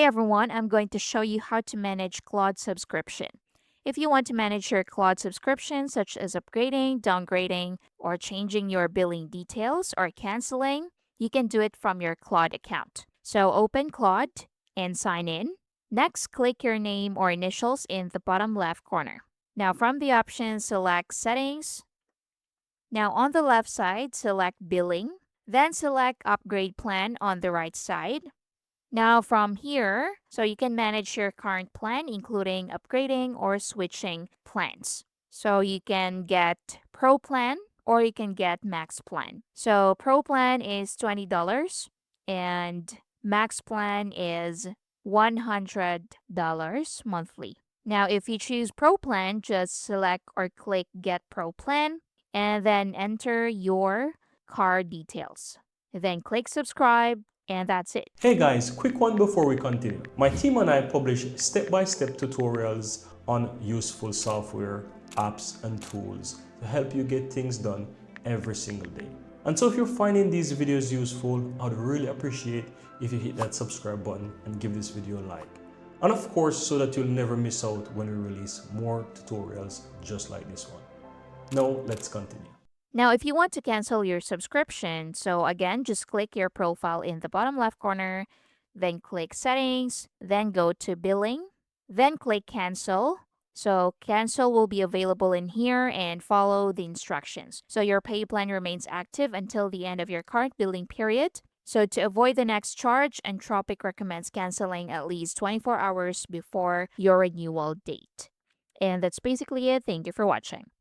Hey everyone, I'm going to show you how to manage Claude subscription. If you want to manage your Claude subscription, such as upgrading, downgrading, or changing your billing details or canceling, you can do it from your Claude account. So open Claude and sign in. Next, click your name or initials in the bottom left corner. Now from the options, select Settings. Now on the left side, select Billing. Then select Upgrade Plan on the right side. Now from here, so you can manage your current plan, including upgrading or switching plans. So you can get Pro Plan or you can get Max Plan. So Pro Plan is $20 and Max Plan is $100 monthly. Now if you choose Pro Plan, just select or click Get Pro Plan and then enter your card details. Then click subscribe and that's it. Hey guys, quick one before we continue. My team and I publish step-by-step tutorials on useful software, apps, and tools to help you get things done every single day. And so if you're finding these videos useful, I would really appreciate if you hit that subscribe button and give this video a like. And of course, so that you'll never miss out when we release more tutorials just like this one. Now, let's continue. Now, if you want to cancel your subscription, so again, just click your profile in the bottom left corner, then click Settings, then go to Billing, then click Cancel. So cancel will be available in here and follow the instructions. So your pay plan remains active until the end of your current billing period. So to avoid the next charge, Entropic recommends canceling at least 24 hours before your renewal date. And that's basically it. Thank you for watching.